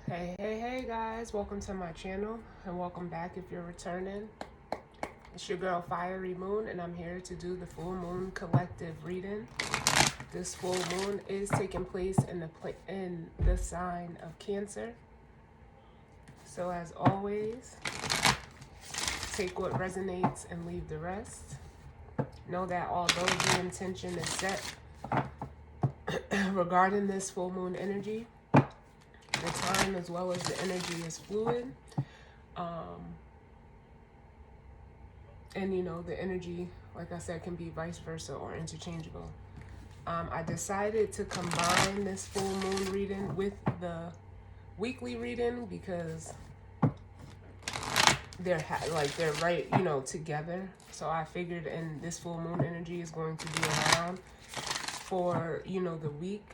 Hey guys, welcome to my channel and welcome back if you're returning. It's your girl Fiery Moon and I'm here to do the full moon collective reading. This full moon is taking place in the sign of Cancer. So as always, take what resonates and leave the rest. Know that although the intention is set regarding this full moon energy, the time as well as the energy is fluid. And the energy, like I said, can be vice versa or interchangeable. I decided to combine this full moon reading with the weekly reading because they're right, together. So I figured, and this full moon energy is going to be around for, the week.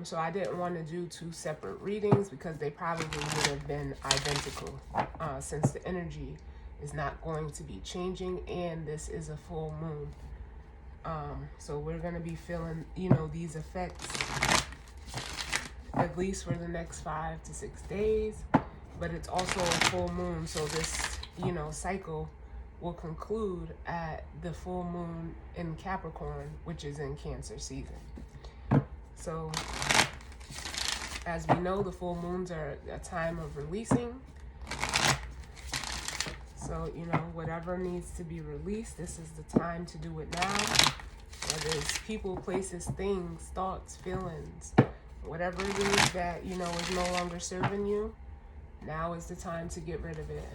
So I didn't want to do two separate readings because they probably would have been identical since the energy is not going to be changing and this is a full moon. So we're going to be feeling, these effects at least for the next 5 to 6 days, but it's also a full moon. So this, cycle will conclude at the full moon in Capricorn, which is in Cancer season. So, as we know, the full moons are a time of releasing. So, whatever needs to be released, this is the time to do it now. Whether it's people, places, things, thoughts, feelings, whatever it is that, is no longer serving you, now is the time to get rid of it.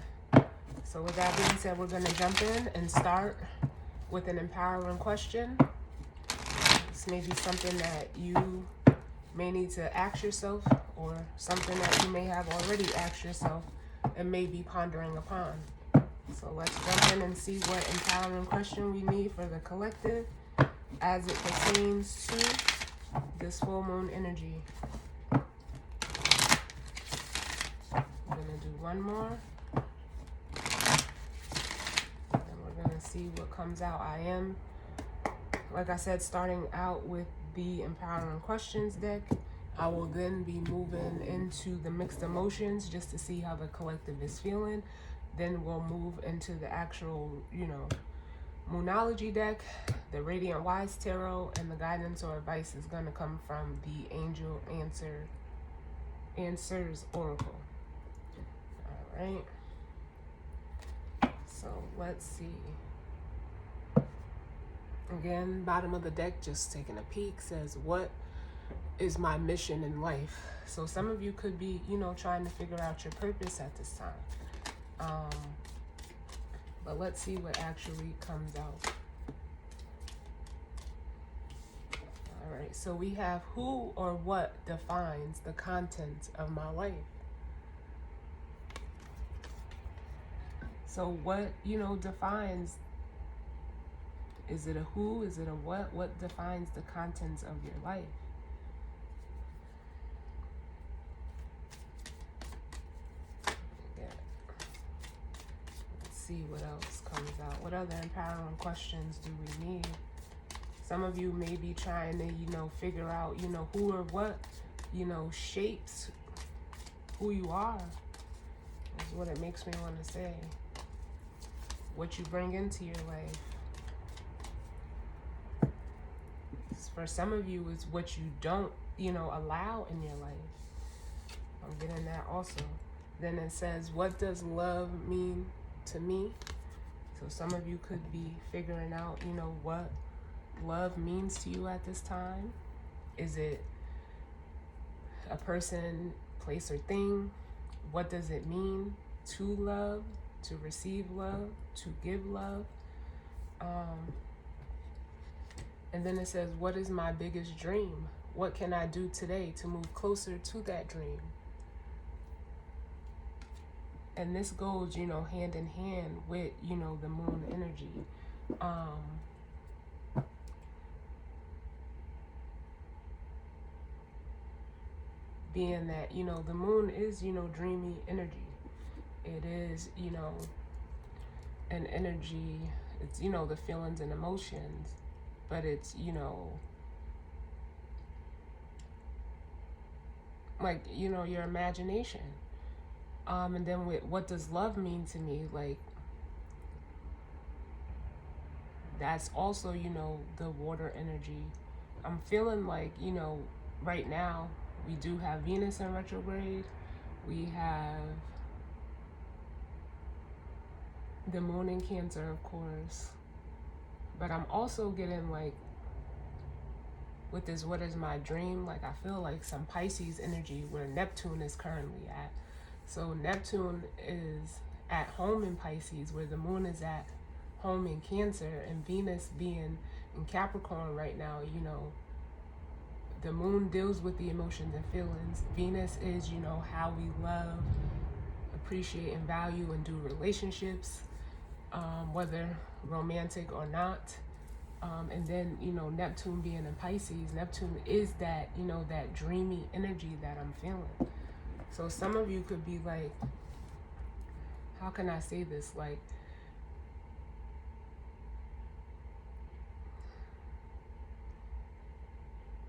So with that being said, we're going to jump in and start with an empowering question. This may be something that you may need to ask yourself, or something that you may have already asked yourself and may be pondering upon. So let's jump in and see what empowering question we need for the collective as it pertains to this full moon energy. I'm going to do one more. And we're going to see what comes out. I am, like I said, starting out with the empowering questions deck. I will then be moving into the mixed emotions just to see how the collective is feeling. Then we'll move into the actual, Moonology deck, the Radiant Wise Tarot, and the guidance or advice is going to come from the Angel Answers Oracle. All right. So let's see. Again, bottom of the deck, just taking a peek, says, what is my mission in life? So some of you could be, trying to figure out your purpose at this time. But let's see what actually comes out. All right, so we have who or what defines the content of my life. So what, defines, is it a who, is it a what? What defines the contents of your life? See what else comes out. What other empowering questions do we need? Some of you may be trying to, figure out, who or what, shapes who you are. Is what it makes me want to say. What you bring into your life. For some of you, it's what you don't, allow in your life. I'm getting that also. Then it says, what does love mean to me? So some of you could be figuring out, what love means to you at this time. Is it a person, place, or thing? What does it mean to love, to receive love, to give love? And then it says, what is my biggest dream? What can I do today to move closer to that dream? And this goes, hand in hand with, the moon energy. Being that, the moon is, dreamy energy. It is, an energy, it's, the feelings and emotions, but it's, like, you know, your imagination. And then with what does love mean to me? Like, that's also, you know, the water energy. I'm feeling like, you know, right now we do have Venus in retrograde. We have the moon in Cancer, of course. But I'm also getting like, with this, what is my dream? Like, I feel like some Pisces energy where Neptune is currently at. So Neptune is at home in Pisces, where the moon is at home in Cancer, and Venus being in Capricorn right now, you know, the moon deals with the emotions and feelings. Venus is, you know, how we love, appreciate, and value and do relationships, whether romantic or not. And then, you know, Neptune being in Pisces, Neptune is that, you know, that dreamy energy that I'm feeling. So some of you could be like, how can I say this? Like,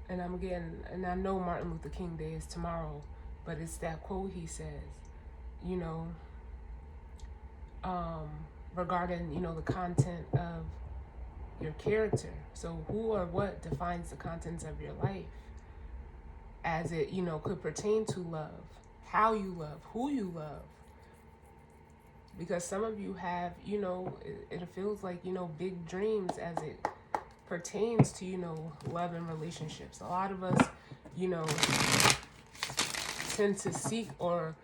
and I know Martin Luther King Day is tomorrow, but it's that quote he says, you know, regarding, you know, the content of your character. So who or what defines the contents of your life, as it, you know, could pertain to love, how you love, who you love. Because some of you have, you know, it feels like, you know, big dreams as it pertains to, you know, love and relationships. A lot of us, you know, tend to seek or,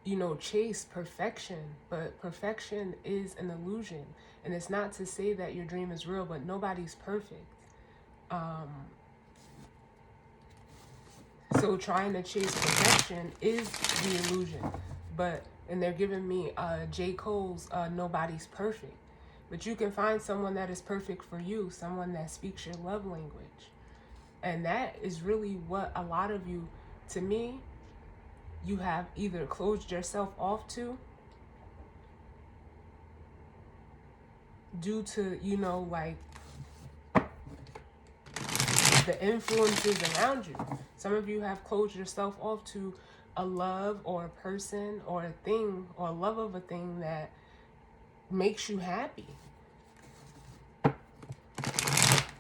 you know, chase perfection, but perfection is an illusion. And it's not to say that your dream is real, but nobody's perfect. So trying to chase perfection is the illusion. But, and they're giving me J. Cole's Nobody's Perfect. But you can find someone that is perfect for you, someone that speaks your love language. And that is really what a lot of you, to me, you have either closed yourself off to due to, you know, like the influences around you. Some of you have closed yourself off to a love or a person or a thing or a love of a thing that makes you happy.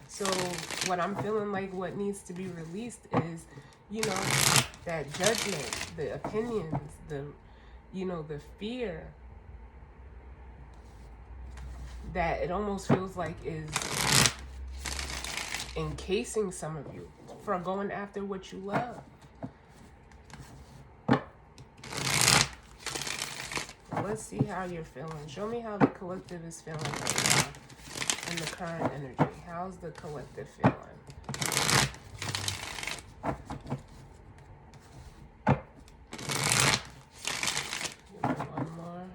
So what I'm feeling like what needs to be released is, you know, that judgment, the opinions, the, you know, the fear that it almost feels like is encasing some of you for going after what you love. Let's see how you're feeling. Show me how the collective is feeling right now in the current energy. How's the collective feeling? Give me one more.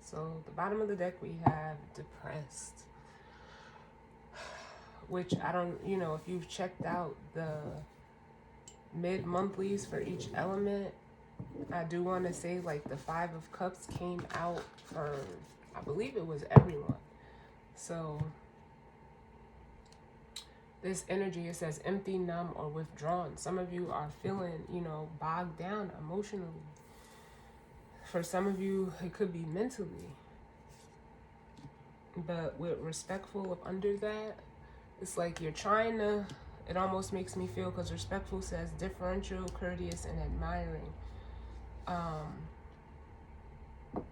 So the bottom of the deck we have depressed, which I don't, you know, if you've checked out the mid-monthlies for each element, I do want to say like the Five of Cups came out for, I believe it was everyone. So this energy, it says empty, numb, or withdrawn. Some of you are feeling, you know, bogged down emotionally. For some of you, it could be mentally. But with respectful of under that, it's like you're trying to, it almost makes me feel, because respectful says differential, courteous, and admiring.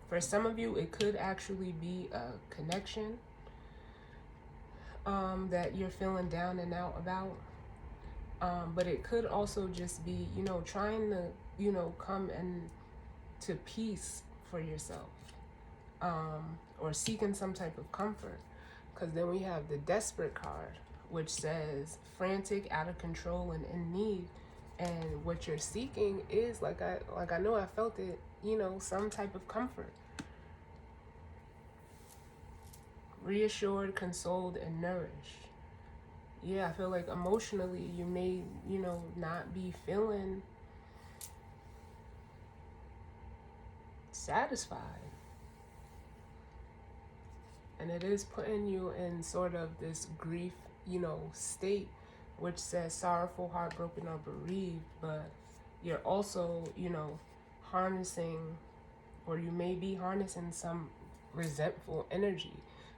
For some of you, it could actually be a connection that you're feeling down and out about. But it could also just be, you know, trying to, you know, come and to peace for yourself, or seeking some type of comfort. Because then we have the Desperate card, which says frantic, out of control, and in need. And what you're seeking is, like I know I felt it, you know, some type of comfort. Reassured, consoled, and nourished. Yeah, I feel like emotionally you may, you know, not be feeling satisfied. And it is putting you in sort of this grief, state, which says sorrowful, heartbroken, or bereaved. But you're also, harnessing, or you may be harnessing some resentful energy.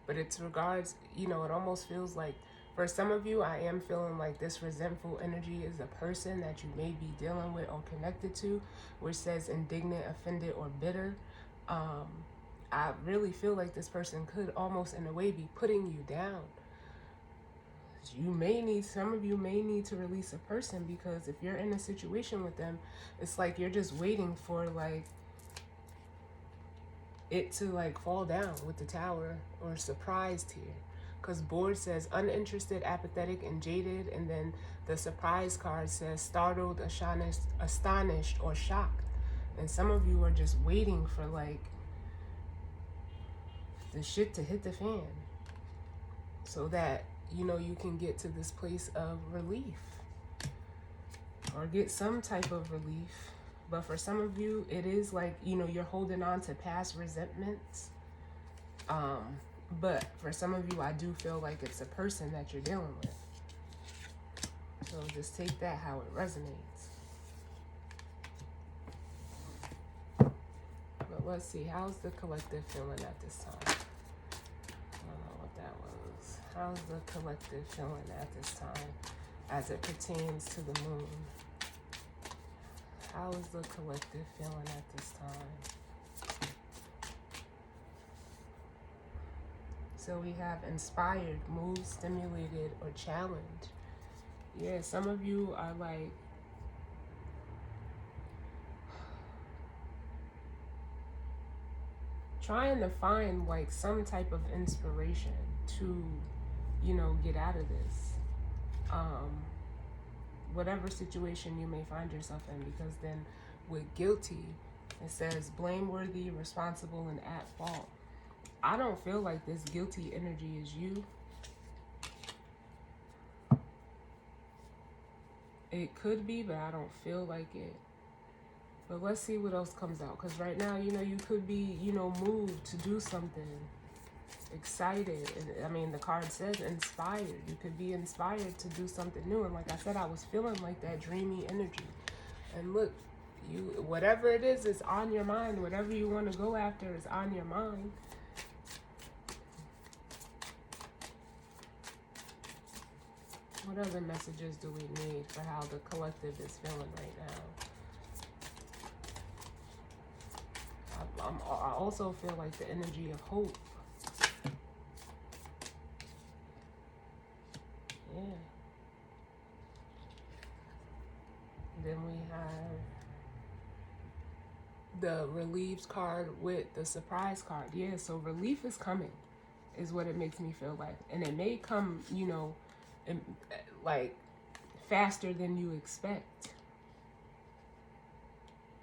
But it's regards, it almost feels like, for some of you, I am feeling like this resentful energy is a person that you may be dealing with or connected to, which says indignant, offended, or bitter. I really feel like this person could almost in a way be putting you down. Some of you may need to release a person, because if you're in a situation with them, it's like you're just waiting for like it to like fall down with the tower, or surprised here. Because board says uninterested, apathetic, and jaded, and then the surprise card says startled, astonished, or shocked. And some of you are just waiting for like the shit to hit the fan, so that you can get to this place of relief, or get some type of relief. But for some of you, it is like, you're holding on to past resentments. But for some of you, I do feel like it's a person that you're dealing with. So just take that how it resonates. But let's see, how's the collective feeling at this time? I don't know what that was. How's the collective feeling at this time as it pertains to the moon? How is the collective feeling at this time? So we have inspired, moved, stimulated, or challenged. Yeah, some of you are like trying to find like some type of inspiration to, get out of this. Whatever situation you may find yourself in, because then with guilty, it says blameworthy, responsible, and at fault. I don't feel like this guilty energy is you. It could be, but I don't feel like it. But let's see what else comes out. Because right now, you could be, moved to do something. Excited. I mean, the card says inspired. You could be inspired to do something new. And like I said, I was feeling like that dreamy energy. And look, whatever it is on your mind. Whatever you want to go after is on your mind. What other messages do we need for how the collective is feeling right now? I also feel like the energy of hope. Yeah. Then we have the relieves card with the surprise card. Yeah, so relief is coming, is what it makes me feel like. And it may come, like faster than you expect.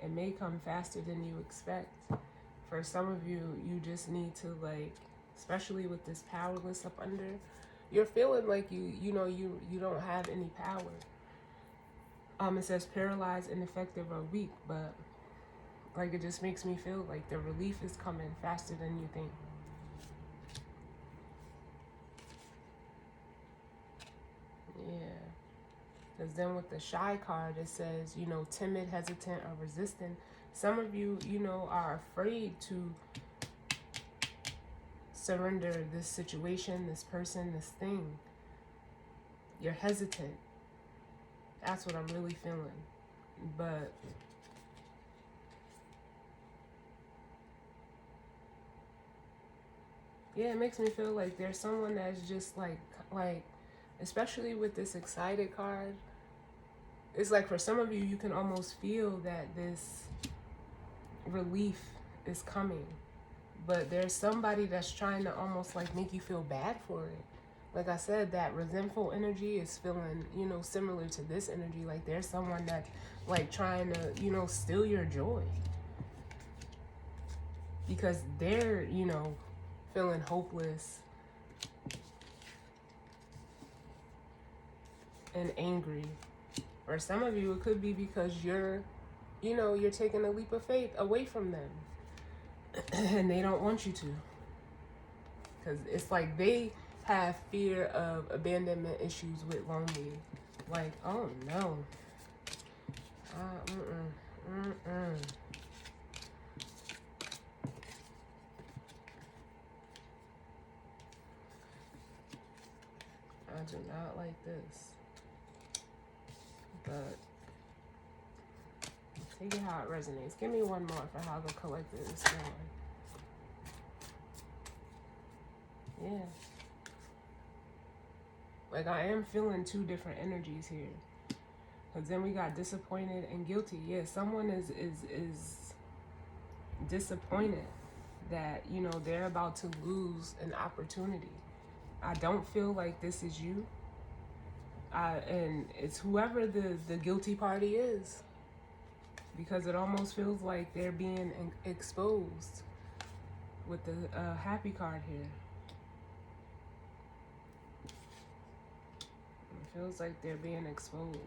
It may come faster than you expect. For some of you, you just need to like, especially with this powerless up under, you're feeling like you don't have any power. It says paralyzed, ineffective, or weak, but like it just makes me feel like the relief is coming faster than you think. Yeah. Because then with the shy card, it says, timid, hesitant, or resistant. Some of you, are afraid to surrender this situation, this person, this thing. You're hesitant. That's what I'm really feeling. But yeah, it makes me feel like there's someone that's just like, especially with this excited card, it's like for some of you, you can almost feel that this relief is coming. But there's somebody that's trying to almost like make you feel bad for it. Like I said, that resentful energy is feeling, similar to this energy. Like there's someone that's like trying to, steal your joy. Because they're, feeling hopeless and angry. Or some of you, it could be because you're taking a leap of faith away from them. And they don't want you to. because it's like they have fear of abandonment issues with lonely. Like, oh no. I do not like this. But take it how it resonates. Give me one more for how the collective is feeling. Yeah. Like, I am feeling two different energies here. Because then we got disappointed and guilty. Yeah, someone is disappointed that, you know, they're about to lose an opportunity. I don't feel like this is you. And it's whoever the guilty party is. Because it almost feels like they're being exposed with the happy card here. It feels like they're being exposed.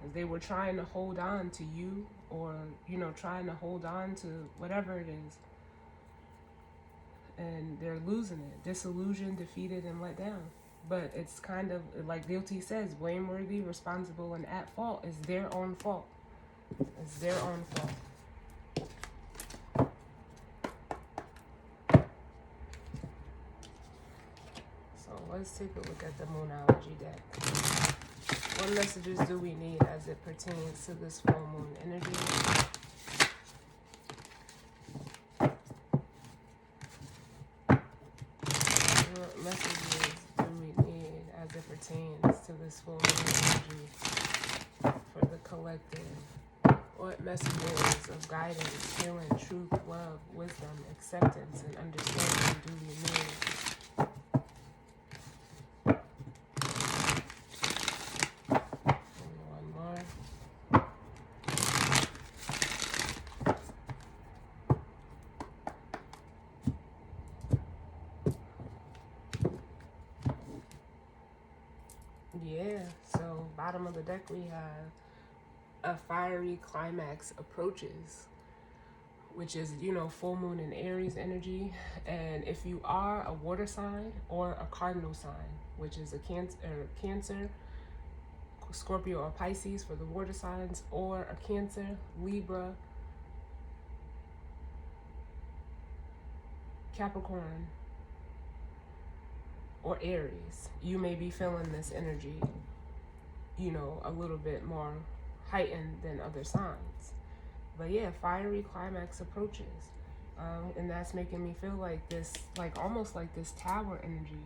As they were trying to hold on to you, or, you know, trying to hold on to whatever it is. And they're losing it. Disillusioned, defeated, and let down. But it's kind of, like Guilty says, blameworthy, responsible, and at fault. It's their own fault. It's their own fault. So let's take a look at the Moonology deck. What messages do we need as it pertains to this full moon energy? What messages do we need as it pertains to this full moon energy for the collective? What messages of guidance, healing, truth, love, wisdom, acceptance, and understanding do we need? And one more. Yeah, so bottom of the deck we have a fiery climax approaches, which is, you know, full moon in Aries energy. And if you are a water sign or a cardinal sign, which is a Cancer, Scorpio, or Pisces for the water signs, or a Cancer, Libra, Capricorn, or Aries, you may be feeling this energy, you know, a little bit more heightened than other signs. But yeah, fiery climax approaches. And that's making me feel like this, like almost like this Tower energy.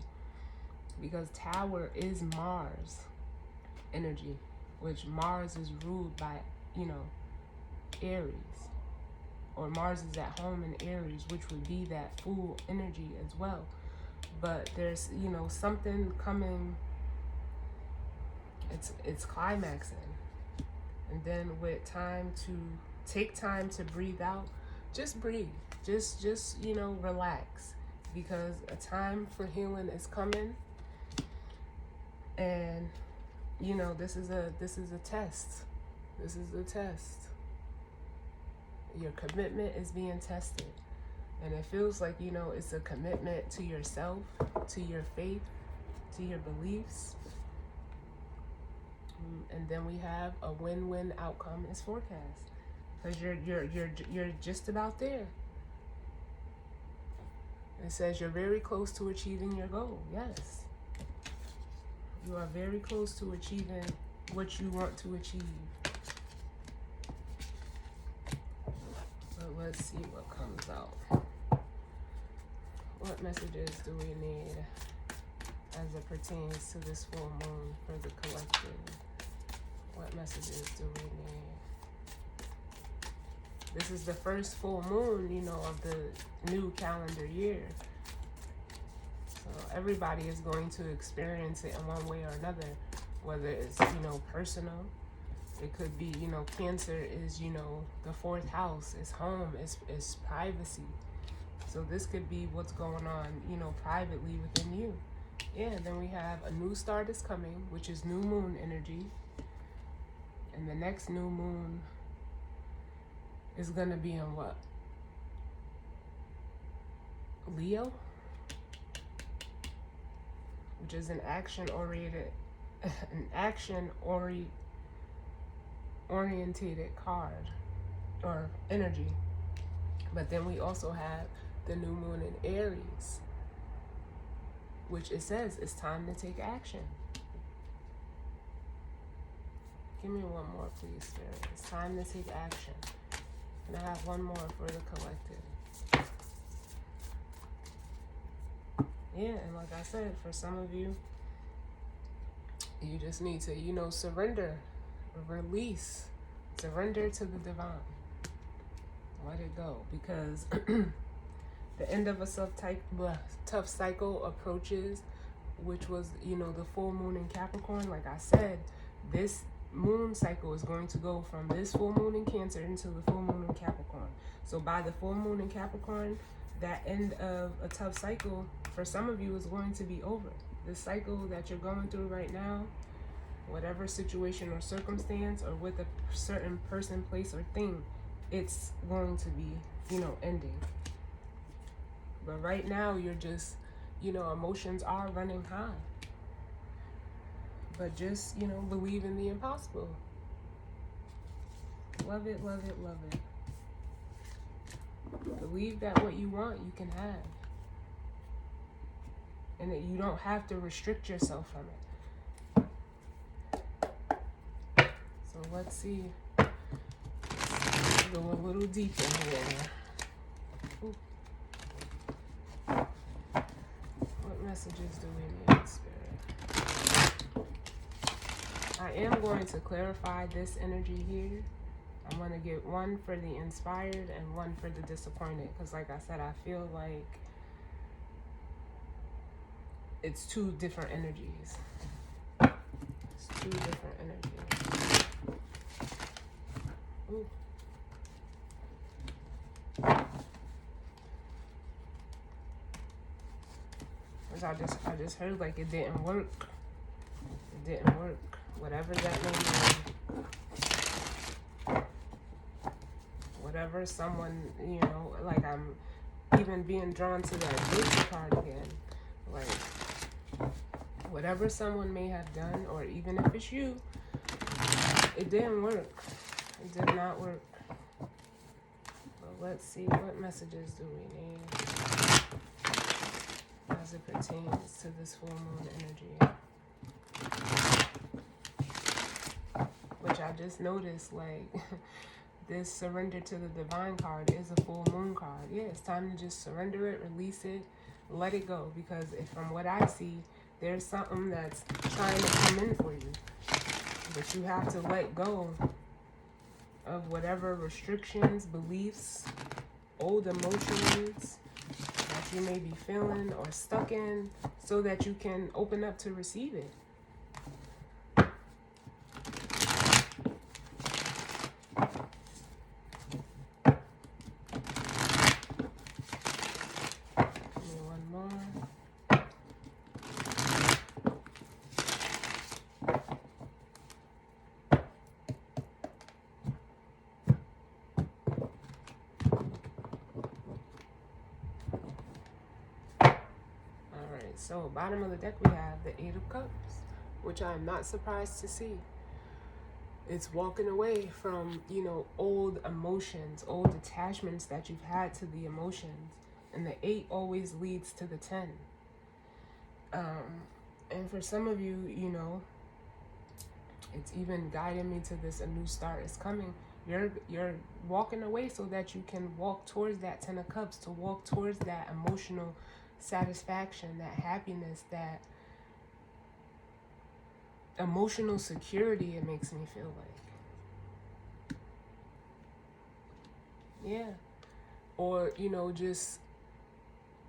Because Tower is Mars energy, which Mars is ruled by, you know, Aries. Or Mars is at home in Aries, which would be that Fool energy as well. But there's, you know, something coming. It's climaxing. And then with time to take time to breathe out, just breathe. Just you know, relax. Because a time for healing is coming. And, you know, this is a test. This is the test. Your commitment is being tested. And it feels like, you know, it's a commitment to yourself, to your faith, to your beliefs. And then we have a win-win outcome is forecast. Because you're just about there. It says you're very close to achieving your goal. Yes. You are very close to achieving what you want to achieve. So let's see what comes out. What messages do we need as it pertains to this full moon for the collective? What messages do we need? This is the first full moon, you know, of the new calendar year. So everybody is going to experience it in one way or another, whether it's, you know, personal. It could be, you know, Cancer is, you know, the fourth house. It's home. It's privacy. So this could be what's going on, you know, privately within you. Yeah, then we have a new start is coming, which is new moon energy. And the next new moon is going to be in what? Leo? which is an orientated card or energy. But then we also have the new moon in Aries, which it says it's time to take action. Give me one more, please, Spirit. It's time to take action. And I have one more for the collective. Yeah, and like I said, for some of you, you just need to, surrender, release, surrender to the divine. Let it go, because the end of a tough cycle approaches, which was, the full moon in Capricorn. Like I said, this moon cycle is going to go from this full moon in Cancer into the full moon in Capricorn. So by the full moon in Capricorn, that end of a tough cycle for some of you is going to be over. The cycle that you're going through right now, whatever situation or circumstance, or with a certain person, place, or thing, it's going to be, ending. But right now, you're just, emotions are running high. But just, believe in the impossible. Love it, love it, love it. Believe that what you want, you can have. And that you don't have to restrict yourself from it. So let's see. Go a little deeper here. Ooh. What messages do we need, Spirit? I am going to clarify this energy here. I'm going to get one for the inspired and one for the disappointed. Because like I said, I feel like it's two different energies. It's two different energies. Ooh. I just heard like it didn't work. It didn't work. Whatever that may mean. Whatever someone, like I'm even being drawn to that Nature card again. Like, whatever someone may have done, or even if it's you, it didn't work. It did not work. But let's see, what messages do we need as it pertains to this full moon energy? Which I just noticed, like, this surrender to the divine card is a full moon card. Yeah, it's time to just surrender it, release it, let it go. Because from what I see, there's something that's trying to come in for you. But you have to let go of whatever restrictions, beliefs, old emotions that you may be feeling or stuck in, so that you can open up to receive it. So, bottom of the deck, we have the Eight of Cups, which I'm not surprised to see. It's walking away from, old emotions, old attachments that you've had to the emotions. And the 8 always leads to the 10. And for some of you, it's even guiding me to this, a new start is coming. You're walking away so that you can walk towards that 10 of Cups, to walk towards that emotional satisfaction, that happiness, that emotional security, it makes me feel like. Yeah. Or, just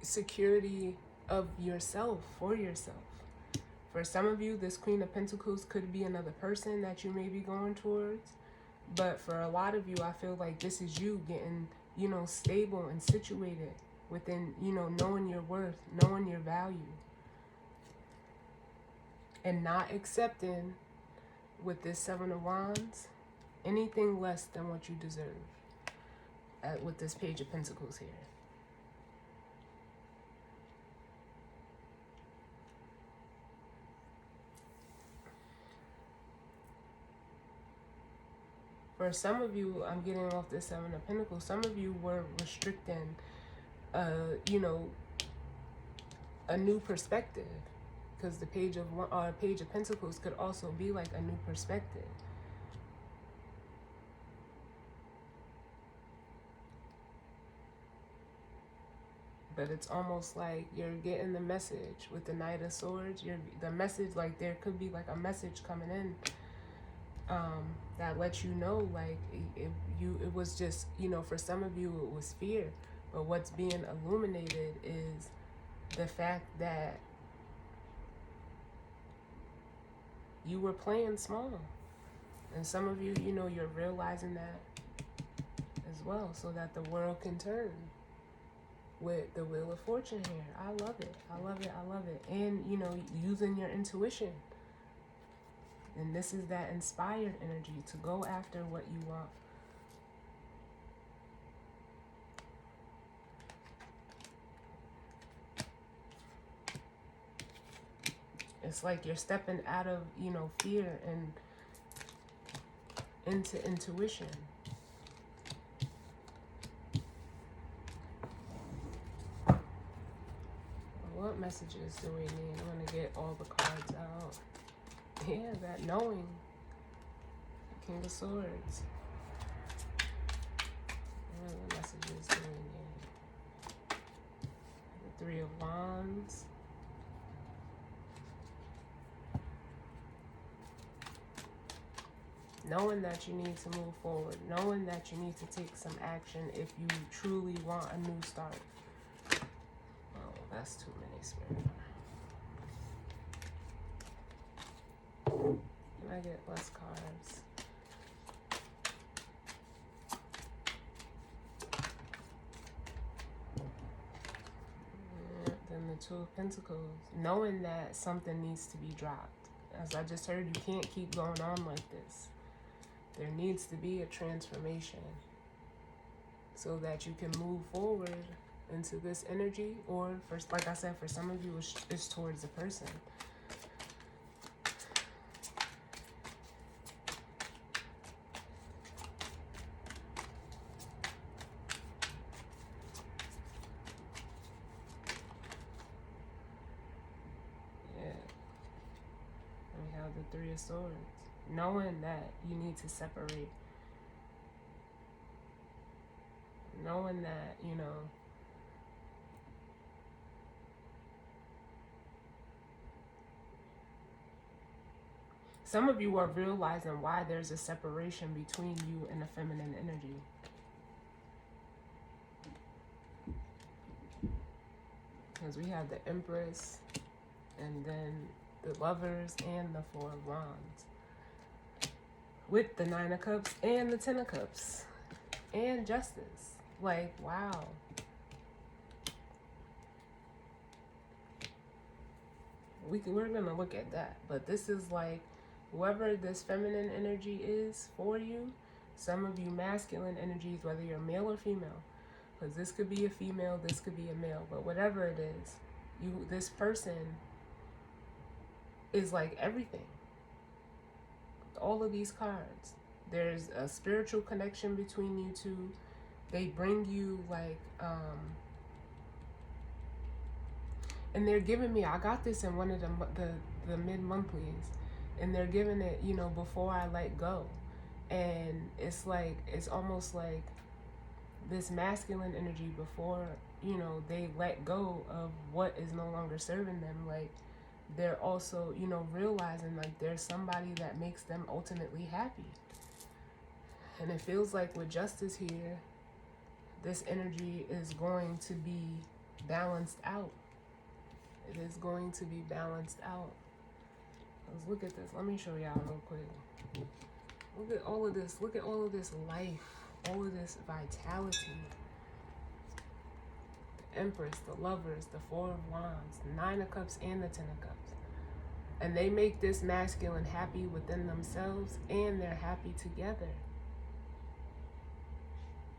security of yourself, for yourself. For some of you, this Queen of Pentacles could be another person that you may be going towards. But for a lot of you, I feel like this is you getting, stable and situated within, knowing your worth, knowing your value. And not accepting, with this 7 of Wands, anything less than what you deserve. With this Page of Pentacles here. For some of you, I'm getting off the Seven of Pentacles. Some of you were restricting, you know, a new perspective, because the Page of Pentacles could also be like a new perspective. But it's almost like you're getting the message with the Knight of Swords. The message, like there could be like a message coming in that lets you know, like it was just, you know, for some of you it was fear, but what's being illuminated is the fact that you were playing small, and some of you, you know, you're realizing that as well, so that the world can turn with the Wheel of Fortune here. I love it. I love it. I love it. And, you know, using your intuition. And this is that inspired energy to go after what you want. It's like you're stepping out of, you know, fear and into intuition. What messages do we need? I'm going to get all the cards out. Yeah, that knowing. King of Swords. What messages do we need? The Three of Wands. Knowing that you need to move forward. Knowing that you need to take some action if you truly want a new start. Oh, that's too many, Spirit. Can I get less cards? Yeah, then the Two of Pentacles. Knowing that something needs to be dropped. As I just heard, you can't keep going on like this. There needs to be a transformation so that you can move forward into this energy, or first, like I said, for some of you, it's towards the person. Yeah. And we have the Three of Swords. Knowing that you need to separate. Knowing that, you know, some of you are realizing why there's a separation between you and the feminine energy. Because we have the Empress, and then the Lovers, and the Four of Wands. With the Nine of Cups and the Ten of Cups. And Justice. Like, wow. We're going to look at that. But this is like, whoever this feminine energy is for you, some of you masculine energies, whether you're male or female, because this could be a female, this could be a male, but whatever it is, this person is like everything. All of these cards, there's a spiritual connection between you two. They bring you like and they're giving me, I got this in one of the mid-monthlies, and they're giving it, you know, before I let go. And it's like, it's almost like this masculine energy before, you know, they let go of what is no longer serving them. Like, they're also, you know, realizing like there's somebody that makes them ultimately happy. And it feels like with Justice here, this energy is going to be balanced out. It is going to be balanced out. Let's look at this. Let me show y'all real quick. Look at all of this. Look at all of this life. All of this vitality. The Empress, the Lovers, the Four of Wands, the Nine of Cups, and the Ten of Cups. And they make this masculine happy within themselves, and they're happy together.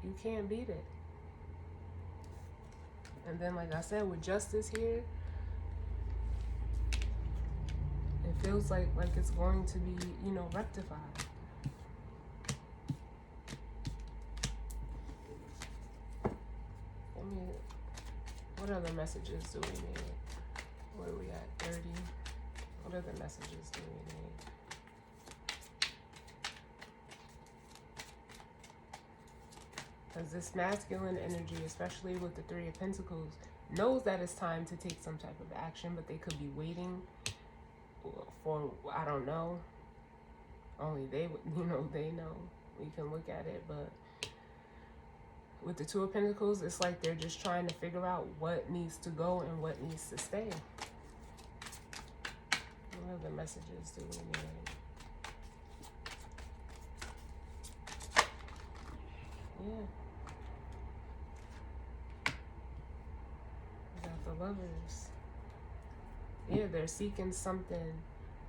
You can't beat it. And then, like I said, with Justice here, it feels like it's going to be, you know, rectified. What other messages do we need? What are we at? 30. What other messages do we need? Because this masculine energy, especially with the Three of Pentacles, knows that it's time to take some type of action, but they could be waiting for, I don't know. Only they would, they know. We can look at it, but with the Two of Pentacles, it's like they're just trying to figure out what needs to go and what needs to stay. What other messages do we need? Yeah. We got the Lovers. Yeah, they're seeking something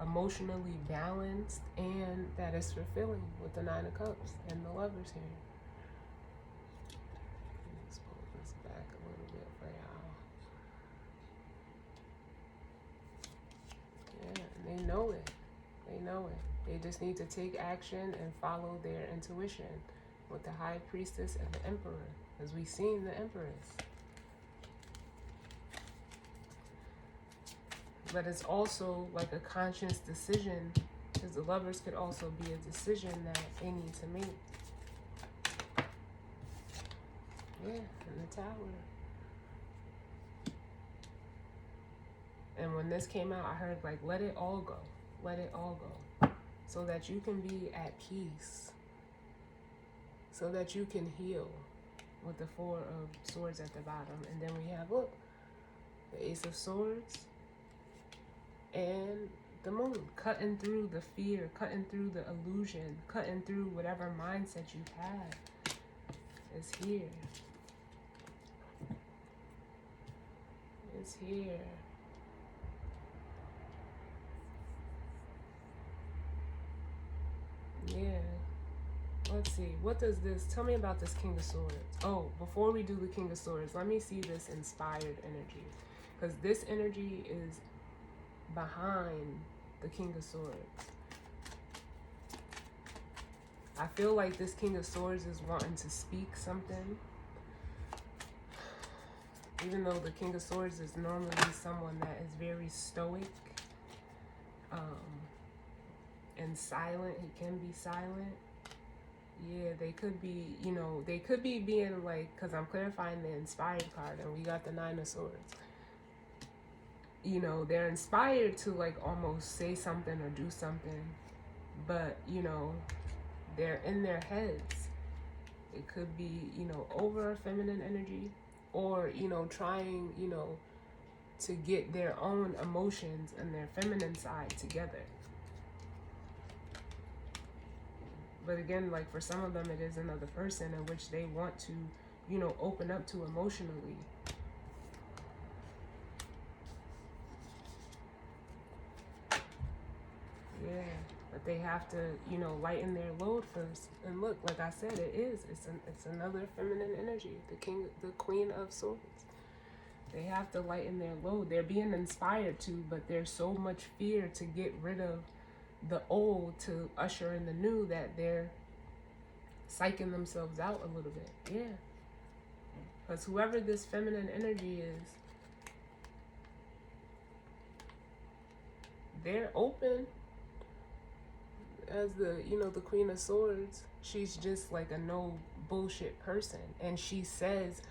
emotionally balanced and that is fulfilling with the Nine of Cups and the Lovers here. Let's pull this back a little bit for y'all. Yeah, and they know it. They know it. They just need to take action and follow their intuition with the High Priestess and the Emperor, as we've seen the Empress. But it's also like a conscious decision, because the Lovers could also be a decision that they need to make. Yeah, and the Tower. And when this came out, I heard like, let it all go. Let it all go. So that you can be at peace. So that you can heal, with the Four of Swords at the bottom. And then we have, look, the Ace of Swords and the Moon, cutting through the fear, cutting through the illusion, cutting through whatever mindset you have is here. It's here. Yeah. Let's see. What does this... Tell me about this King of Swords. Oh, before we do the King of Swords, let me see this inspired energy. Because this energy is behind the King of Swords. I feel like this King of Swords is wanting to speak something. Even though the King of Swords is normally someone that is very stoic and silent. He can be silent. Yeah, they could be, they could be being like, because I'm clarifying the inspired card and we got the Nine of Swords. They're inspired to like almost say something or do something, but, they're in their heads. It could be, over a feminine energy or, trying, to get their own emotions and their feminine side together. But again, like for some of them, it is another person in which they want to, open up to emotionally. Yeah, but they have to, lighten their load first. And look, like I said, it's another feminine energy, the Queen of Swords. They have to lighten their load. They're being inspired to, but there's so much fear to get rid of the old to usher in the new that they're psyching themselves out a little bit. Yeah. Because whoever this feminine energy is, they're open. As the, the Queen of Swords, she's just like a no bullshit person. And she says,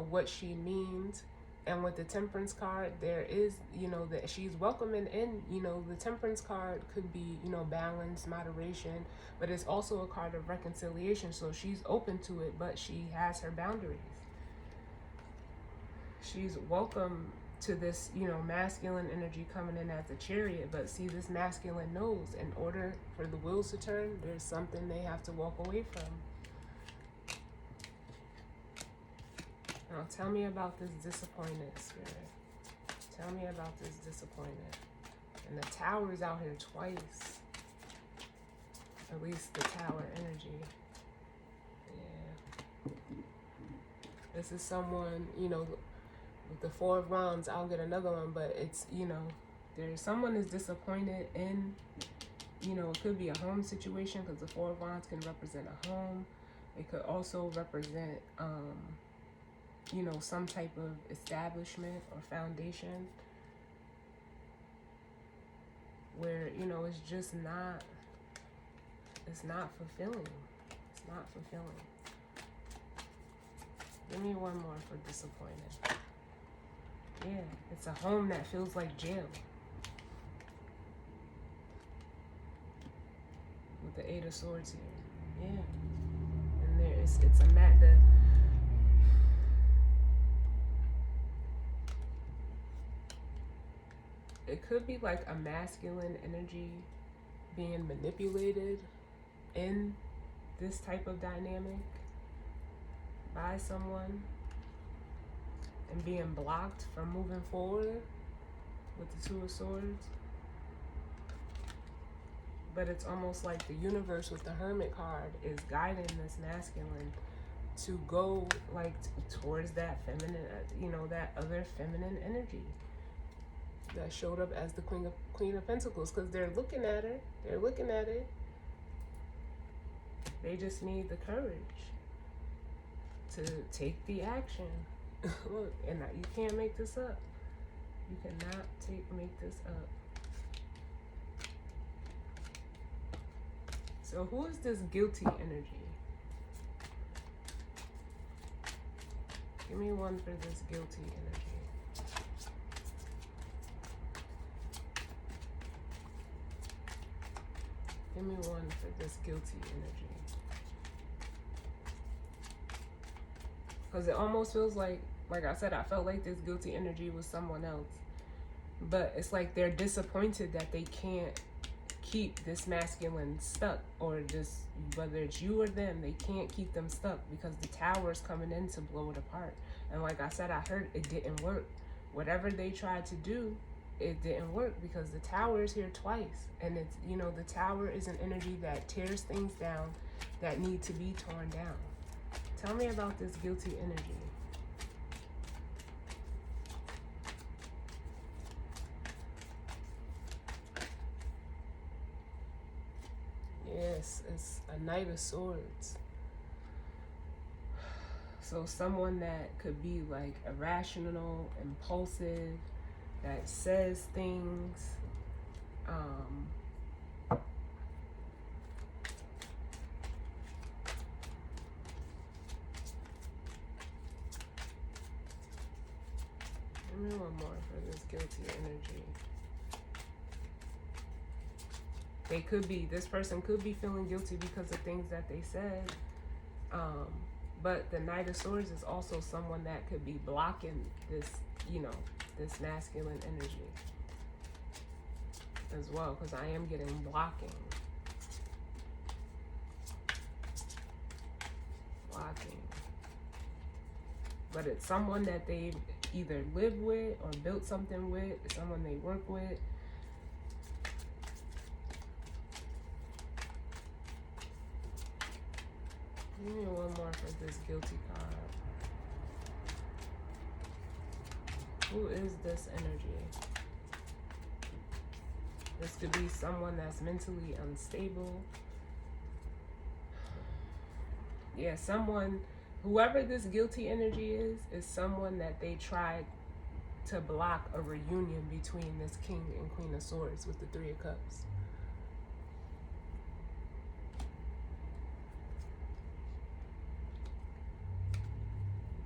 what she means. And with the Temperance card, there is, that she's welcoming in, the Temperance card could be, balance, moderation, but it's also a card of reconciliation. So she's open to it, but she has her boundaries. She's welcome to this, masculine energy coming in as a Chariot, but see, this masculine knows in order for the wheels to turn, there's something they have to walk away from. Now, tell me about this disappointed spirit. Tell me about this disappointed. And the Tower's out here twice. At least the Tower energy. Yeah. This is someone, with the Four of Wands, I'll get another one, but it's, there's someone is disappointed in, it could be a home situation because the Four of Wands can represent a home. It could also represent, you know, some type of establishment or foundation where, you know, it's just not, it's not fulfilling. It's not fulfilling. Give me one more for disappointed. Yeah, it's a home that feels like jail. With the Eight of Swords here. Yeah. And there it's a mat that it could be like a masculine energy being manipulated in this type of dynamic by someone and being blocked from moving forward with the Two of Swords. But it's almost like the universe with the Hermit card is guiding this masculine to go like towards that feminine, you know, that other feminine energy that showed up as the Queen of Pentacles, because they're looking at her. They're looking at it. They just need the courage to take the action. Look, and you can't make this up. You cannot make this up. So who is this guilty energy? Give me one for this guilty energy. Give me one for this guilty energy. Because it almost feels like I said, I felt like this guilty energy was someone else. But it's like they're disappointed that they can't keep this masculine stuck, or just whether it's you or them, they can't keep them stuck because the tower is coming in to blow it apart. And like I said, I heard it didn't work. Whatever they tried to do, it didn't work because the tower is here twice. And it's, you know, the tower is an energy that tears things down that need to be torn down. Tell me about this guilty energy. Yes, it's a Knight of Swords. So someone that could be like irrational, impulsive, that says things, give me one more for this guilty energy. They could be, this person could be feeling guilty because of things that they said. But the Knight of Swords is also someone that could be blocking this, you know, this masculine energy as well, because I am getting blocking. But it's someone that they either live with or built something with, someone they work with. Give me one more for this guilty card. Who is this energy? This could be someone that's mentally unstable. Yeah, someone, whoever this guilty energy is someone that they tried to block a reunion between this King and Queen of Swords with the Three of Cups.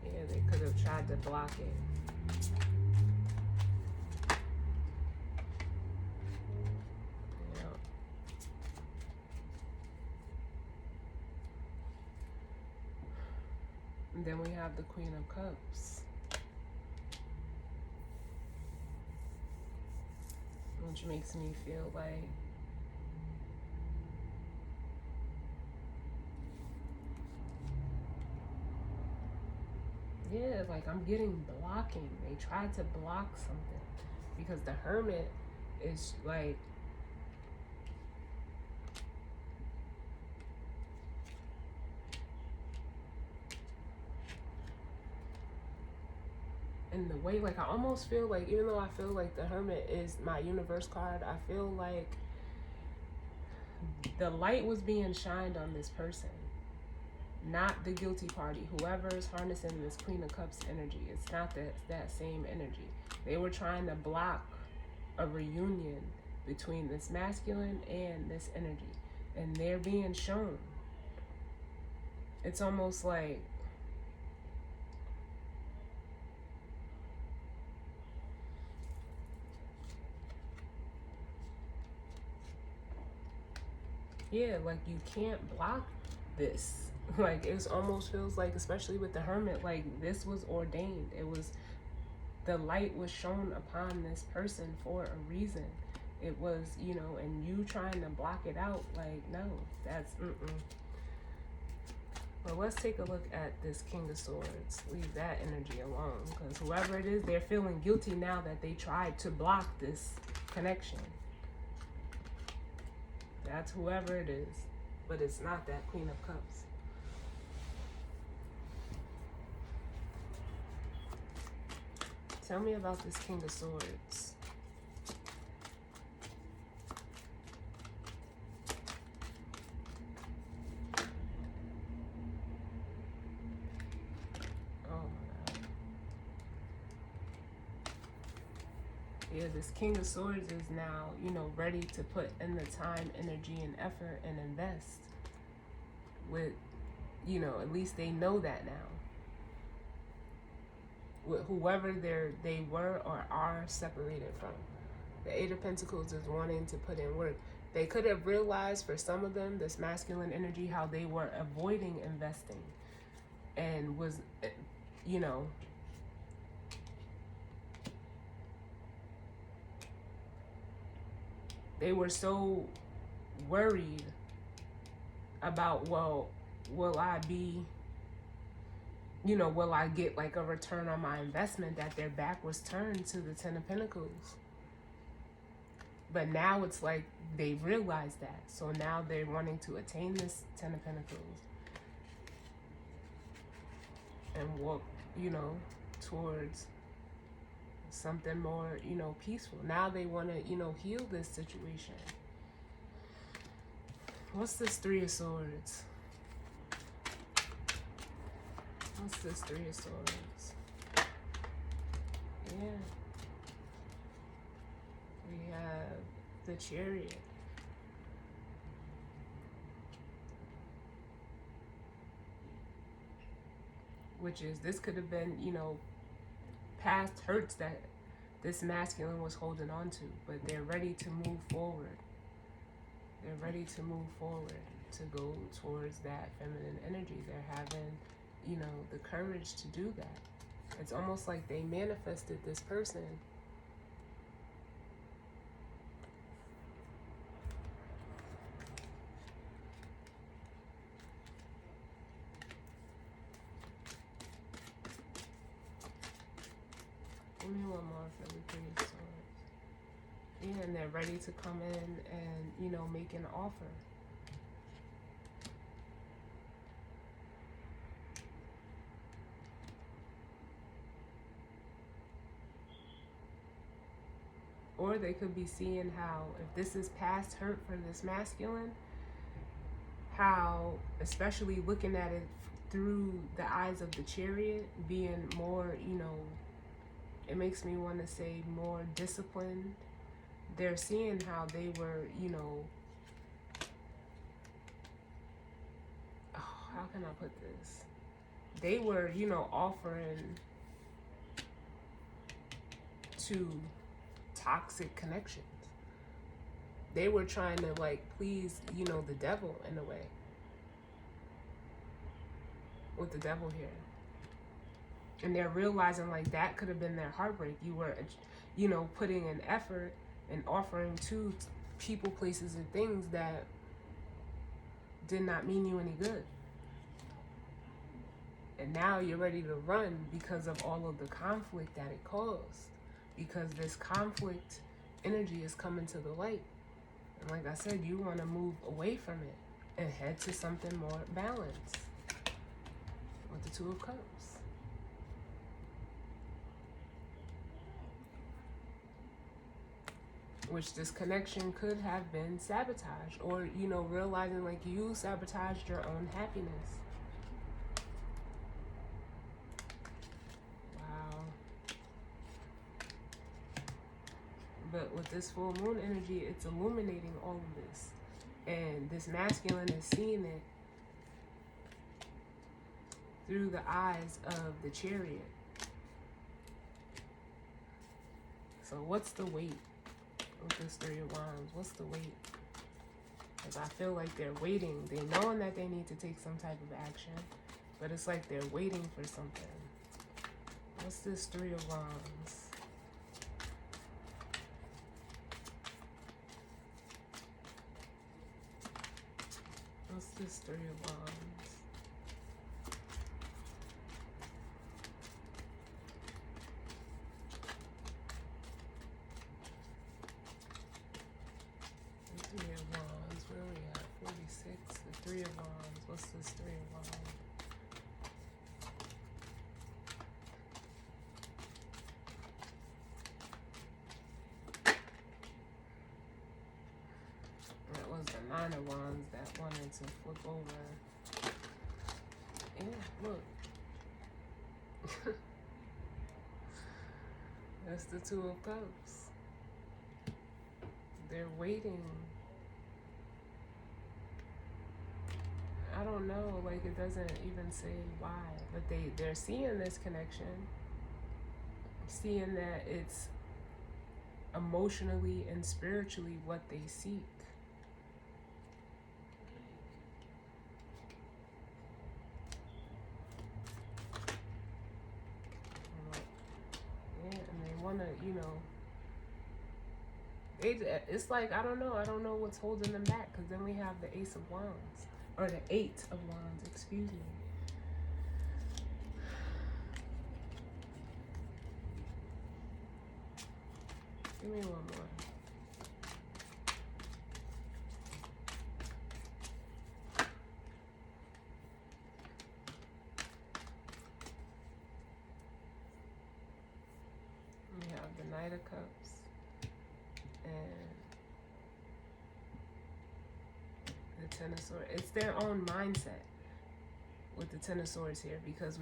Yeah, they could have tried to block it. Yeah. And then we have the Queen of Cups, which makes me feel like yeah, like I'm getting blocking. They tried to block something because the Hermit is like, in the way, like I almost feel like, even though I feel like the Hermit is my universe card, I feel like the light was being shined on this person not the guilty party. Whoever is harnessing this Queen of Cups energy, it's not that same energy. They were trying to block a reunion between this masculine and this energy, and they're being shown. It's almost like yeah, like you can't block this. Like it almost feels like, especially with the Hermit, like this was ordained. It was, the light was shown upon this person for a reason. It was, you know, and you trying to block it out, like, no, that's Well, let's take a look at this King of Swords. Leave that energy alone, because whoever it is, they're feeling guilty now that they tried to block this connection. That's whoever it is, but it's not that Queen of Cups. Tell me about this King of Swords. Oh my God. Yeah, this King of Swords is now, you know, ready to put in the time, energy, and effort and invest with, you know, at least they know that now. With whoever they were or are separated from. The Eight of Pentacles is wanting to put in work. They could have realized, for some of them, this masculine energy, how they were avoiding investing and was, you know, they were so worried about, well, will I be, you know, will I get like a return on my investment, that their back was turned to the Ten of Pentacles. But now it's like they realize that. So now they're wanting to attain this Ten of Pentacles and walk, you know, towards something more, you know, peaceful. Now they want to, you know, heal this situation. What's this Three of Swords? What's this Three of Swords? Yeah. We have the Chariot. Which is, this could have been, you know, past hurts that this masculine was holding on to. But they're ready to move forward. They're ready to move forward, to go towards that feminine energy. They're having, you know, the courage to do that. It's almost like they manifested this person. Give me one more for the Three of Swords. Yeah, and they're ready to come in and, you know, make an offer. Or they could be seeing how, if this is past hurt for this masculine, how, especially looking at it through the eyes of the Chariot, being more, you know, it makes me want to say more disciplined. They're seeing how they were, you know, oh, how can I put this? They were, you know, offering to toxic connections. They were trying to, like, please, you know, the devil in a way. With the devil here. And they're realizing, like, that could have been their heartbreak. You were, you know, putting an effort and offering to people, places, and things that did not mean you any good. And now you're ready to run because of all of the conflict that it caused. Because this conflict energy is coming to the light. And like I said, you want to move away from it and head to something more balanced. With the Two of Cups. Which this connection could have been sabotaged, or, you know, realizing like you sabotaged your own happiness. But with this full moon energy, it's illuminating all of this. And this masculine is seeing it through the eyes of the Chariot. So what's the weight with this Three of Wands? What's the weight? Because I feel like they're waiting. They're knowing that they need to take some type of action, but it's like they're waiting for something. What's this Three of Wands? What's this Three of Wands? The Three of Wands, where are we at? 46. The Three of Wands. What's this Three of Wands? That was the Nine of Wands that wanted to flip over. Yeah, look. That's the Two of Cups. They're waiting. I don't know, like it doesn't even say why, but they're seeing this connection, seeing that it's emotionally and spiritually what they seek. Yeah, and they want to, you know, it's like, I don't know what's holding them back, because then we have the Ace of Wands, or the Eight of Wands, excuse me. Give me one more. We have the Knight of Cups and the Ten of Swords. It's their own mindset with the Ten of Swords here, because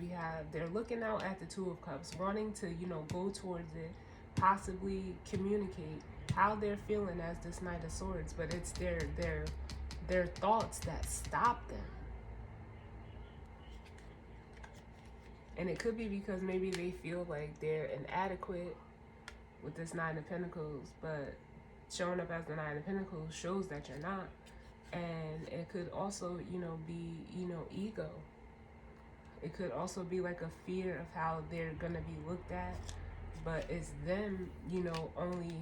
they're looking out at the Two of Cups, wanting to, you know, go towards it, possibly communicate how they're feeling as this Knight of Swords, but it's their thoughts that stop them. And it could be because maybe they feel like they're inadequate with this Nine of Pentacles, but showing up as the Nine of Pentacles shows that you're not. And it could also, you know, be, you know, ego. It could also be like a fear of how they're gonna be looked at, but it's them, you know, only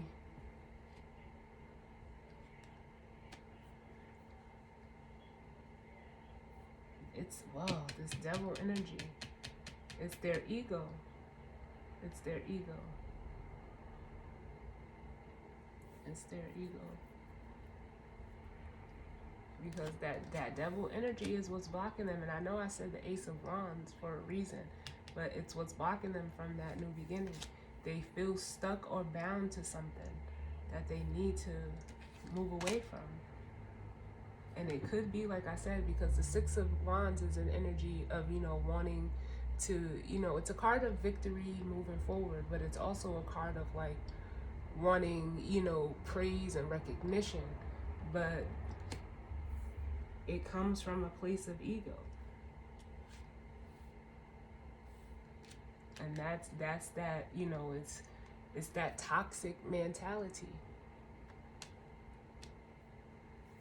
it's, wow, this Devil energy. It's their ego. It's their ego. It's their ego. Because that Devil energy is what's blocking them. And I know I said the Ace of Wands for a reason, but it's what's blocking them from that new beginning. They feel stuck or bound to something that they need to move away from. And it could be, like I said, because the Six of Wands is an energy of, you know, wanting to, you know, it's a card of victory moving forward, but it's also a card of like wanting, you know, praise and recognition. But it comes from a place of ego. And that's that, you know, it's that toxic mentality.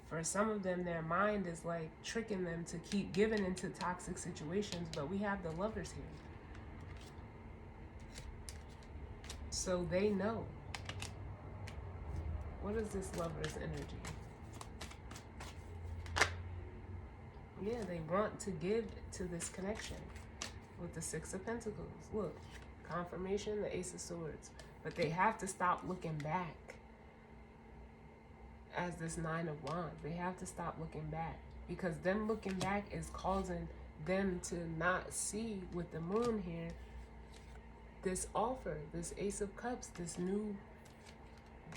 For some of them, their mind is like tricking them to keep giving into toxic situations, but we have the Lovers here. So they know. What is this Lovers energy? Yeah, they want to give to this connection with the Six of Pentacles. Look, confirmation, the Ace of Swords. But they have to stop looking back as this Nine of Wands. They have to stop looking back, because them looking back is causing them to not see with the Moon here this offer, this Ace of Cups, this new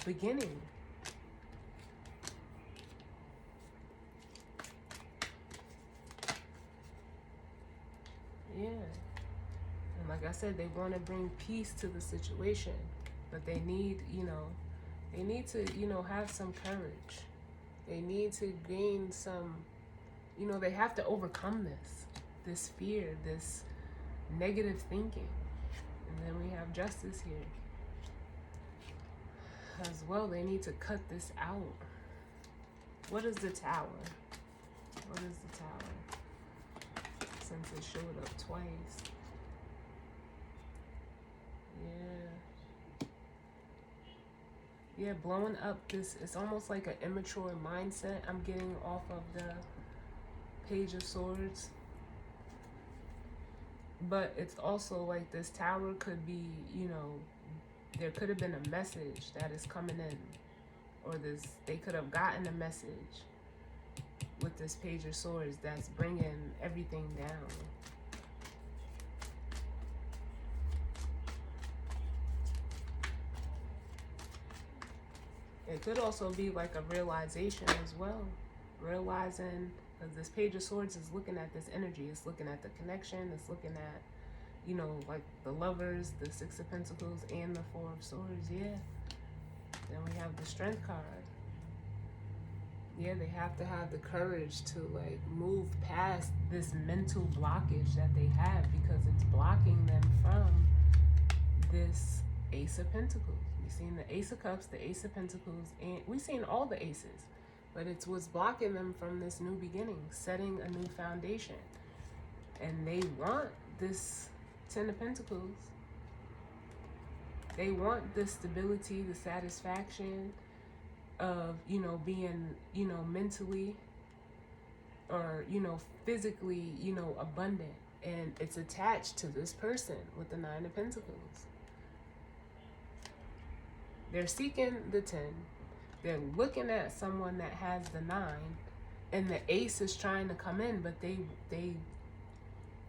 beginning. Yeah. And like I said, they want to bring peace to the situation, but they need, you know, They need to, you know, have some courage. They need to gain some, you know, they have to overcome this fear, this negative thinking. And then we have Justice here as well. They need to cut this out. What is the Tower? What is the Tower? Since it showed up twice. Yeah, blowing up this, it's almost like an immature mindset I'm getting off of the Page of Swords. But it's also like this Tower could be, you know, there could have been a message that is coming in. Or they could have gotten a message with this Page of Swords that's bringing everything down. It could also be like a realization as well. Realizing, because this Page of Swords is looking at this energy. It's looking at the connection. It's looking at, you know, like the Lovers, the Six of Pentacles, and the Four of Swords. Yeah. Then we have the Strength card. Yeah, they have to have the courage to like move past this mental blockage that they have, because it's blocking them from this Ace of Pentacles. We've seen the Ace of Cups, the Ace of Pentacles, and we've seen all the aces. But it's what's blocking them from this new beginning, setting a new foundation. And they want this Ten of Pentacles. They want the stability, the satisfaction of, you know, being, you know, mentally or, you know, physically, you know, abundant. And it's attached to this person with the Nine of Pentacles. They're seeking the 10. They're looking at someone that has the 9. And the Ace is trying to come in, but they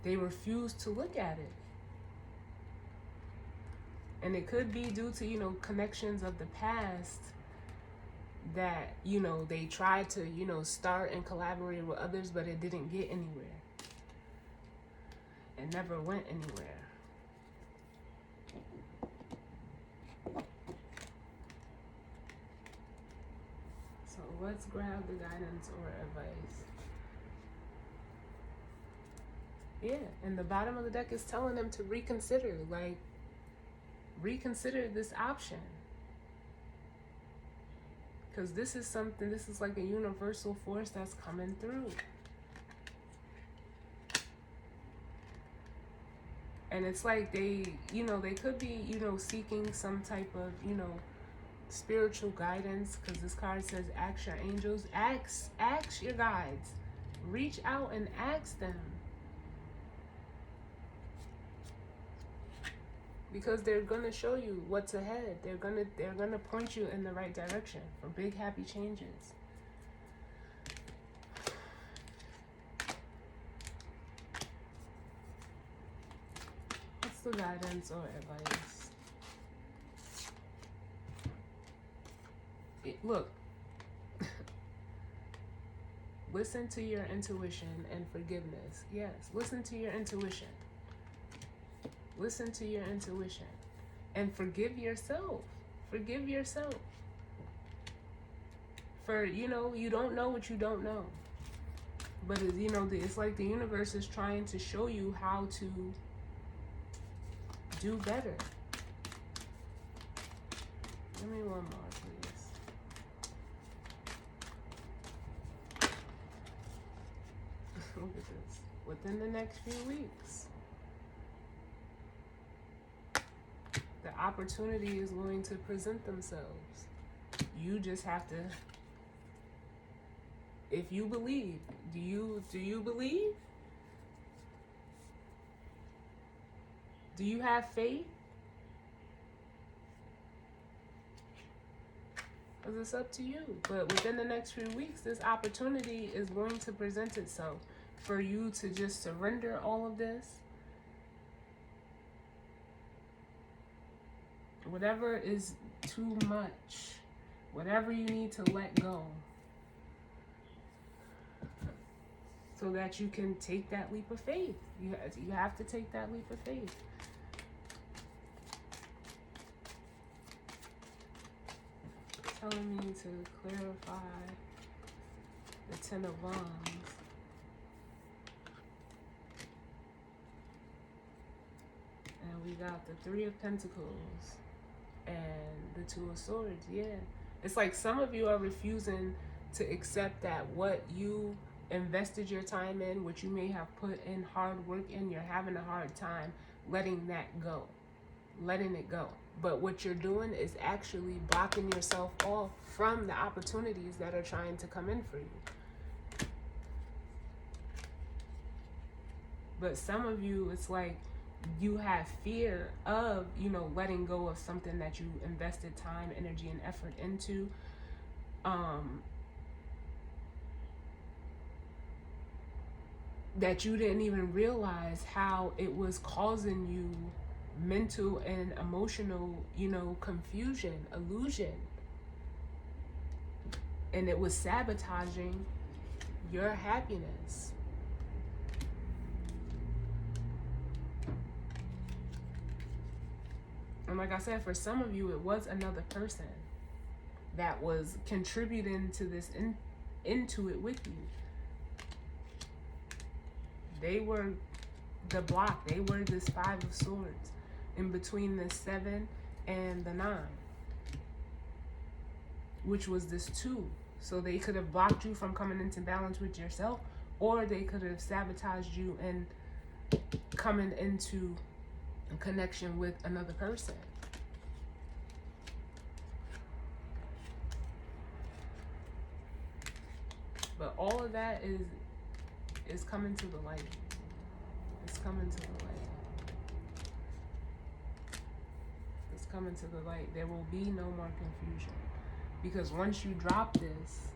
refuse to look at it. And it could be due to, you know, connections of the past that, you know, they tried to, you know, start and collaborate with others, but it didn't get anywhere. It never went anywhere. So let's grab the guidance or advice. Yeah, and the bottom of the deck is telling them to reconsider, like, reconsider this option. Because this is something, this is like a universal force that's coming through. And it's like they, you know, they could be, you know, seeking some type of, you know, spiritual guidance. Because this card says, ask your angels, ask your guides. Reach out and ask them. Because they're gonna show you what's ahead. They're gonna point you in the right direction for big happy changes. What's the guidance or advice? Look, listen to your intuition and forgiveness. Yes, listen to your intuition. Listen to your intuition and forgive yourself. Forgive yourself. For, you know, you don't know what you don't know. But, you know, it's like the universe is trying to show you how to do better. Give me one more, please. Look at this. Within the next few weeks, the opportunity is going to present themselves. You just have to, if you believe, do you believe? Do you have faith? Because it's up to you. But within the next few weeks, this opportunity is going to present itself for you to just surrender all of this. Whatever is too much, whatever you need to let go, so that you can take that leap of faith. You have to take that leap of faith. telling me to clarify the Ten of Wands. And we got the Three of Pentacles and the Two of Swords. Yeah. It's like some of you are refusing to accept that what you invested your time in, what you may have put in hard work in, you're having a hard time letting that go, letting it go. But what you're doing is actually blocking yourself off from the opportunities that are trying to come in for you. But some of you, it's like you have fear of, you know, letting go of something that you invested time, energy, and effort into. That you didn't even realize how it was causing you mental and emotional, you know, confusion, illusion. And it was sabotaging your happiness. And like I said, for some of you, it was another person that was contributing to this, into it with you. They were the block. They were this Five of Swords in between the 7 and the 9, which was this 2. So they could have blocked you from coming into balance with yourself, or they could have sabotaged you and coming into a connection with another person. But all of that is coming to the light. It's coming to the light. It's coming to the light. There will be no more confusion. Because once you drop this,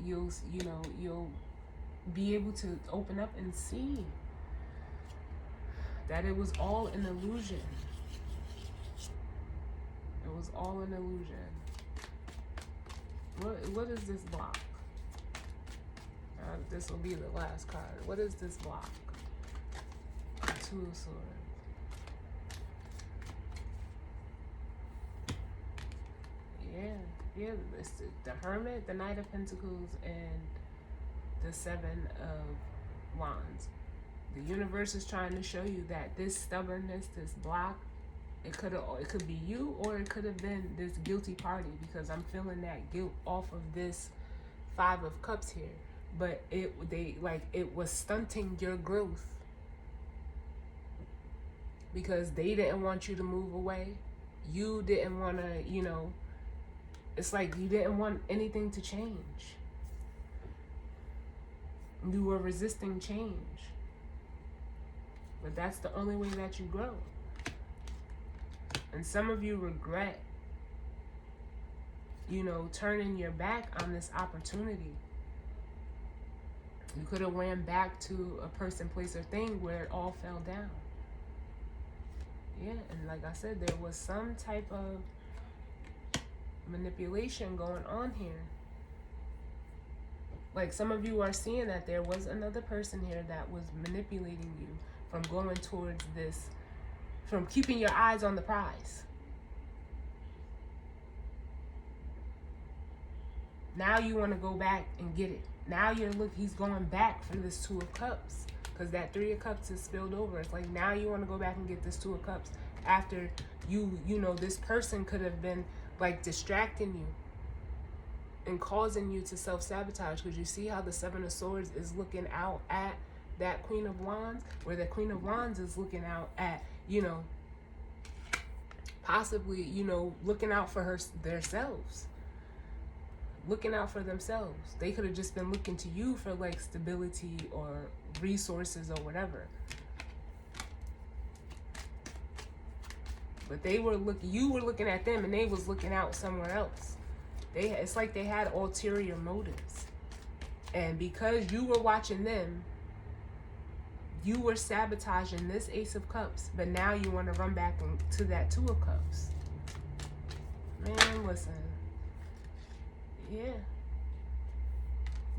you'll be able to open up and see that it was all an illusion. It was all an illusion. What is this block? This will be the last card. What is this block? Two of Swords. Yeah. It's the Hermit, the Knight of Pentacles, and the Seven of Wands. The universe is trying to show you that this stubbornness, this block, it could be you, or it could have been this guilty party, because I'm feeling that guilt off of this Five of Cups here. But it was stunting your growth, because they didn't want you to move away. You didn't want to, you know, it's like you didn't want anything to change. You were resisting change. But that's the only way that you grow. And some of you regret, you know, turning your back on this opportunity. You could have ran back to a person, place, or thing where it all fell down. Yeah, and like I said, there was some type of manipulation going on here. Like some of you are seeing that there was another person here that was manipulating you from going towards this, from keeping your eyes on the prize. Now you want to go back and get it. Now he's going back for this Two of Cups, because that Three of Cups is spilled over. It's like now you want to go back and get this Two of Cups after you know, this person could have been like distracting you and causing you to self-sabotage, because you see how the Seven of Swords is looking out at that Queen of Wands, where the Queen of Wands is looking out at, you know, possibly, you know, looking out for themselves. Looking out for themselves. They could have just been looking to you for like stability or resources or whatever. But you were looking at them, and they was looking out somewhere else. It's like they had ulterior motives. And because you were watching them, you were sabotaging this Ace of Cups, but now you want to run back to that Two of Cups. Man, listen. Yeah.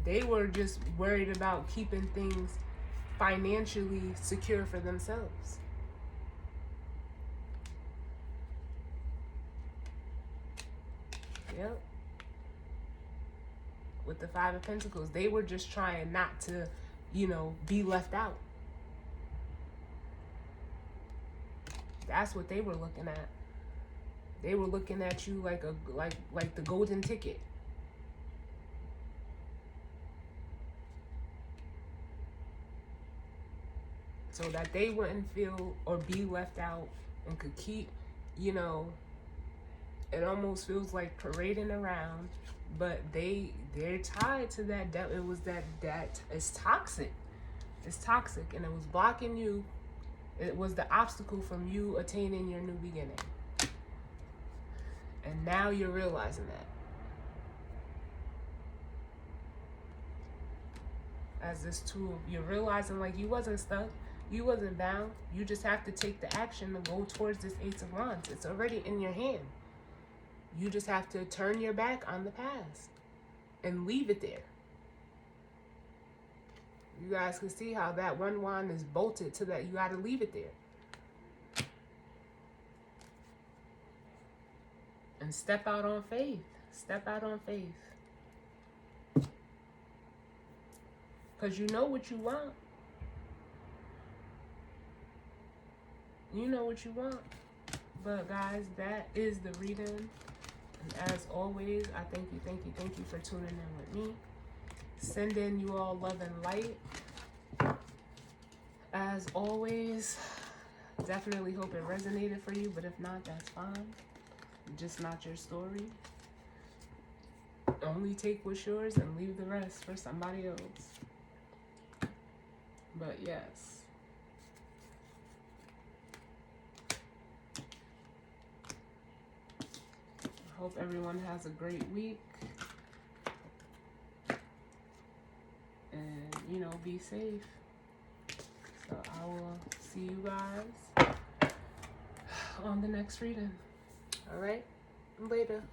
They were just worried about keeping things financially secure for themselves. Yep. With the Five of Pentacles, they were just trying not to, you know, be left out. That's what they were looking at. They were looking at you like the golden ticket. So that they wouldn't feel or be left out and could keep, you know, it almost feels like parading around, but they're tied to that. It was that is toxic. It's toxic, and it was blocking you. It was the obstacle from you attaining your new beginning. And now you're realizing that. As this tool, you're realizing like you wasn't stuck. You wasn't bound. You just have to take the action to go towards this Ace of Wands. It's already in your hand. You just have to turn your back on the past and leave it there. You guys can see how that one wand is bolted to that. You got to leave it there. And step out on faith. Step out on faith. Because you know what you want. You know what you want. But guys, that is the reading. And as always, I thank you for tuning in with me. Sending you all love and light. As always, definitely hope it resonated for you, but if not, that's fine. Just not your story. Only take what's yours and leave the rest for somebody else. But yes. I hope everyone has a great week. And, you know, be safe. So I will see you guys on the next reading. All right? Later.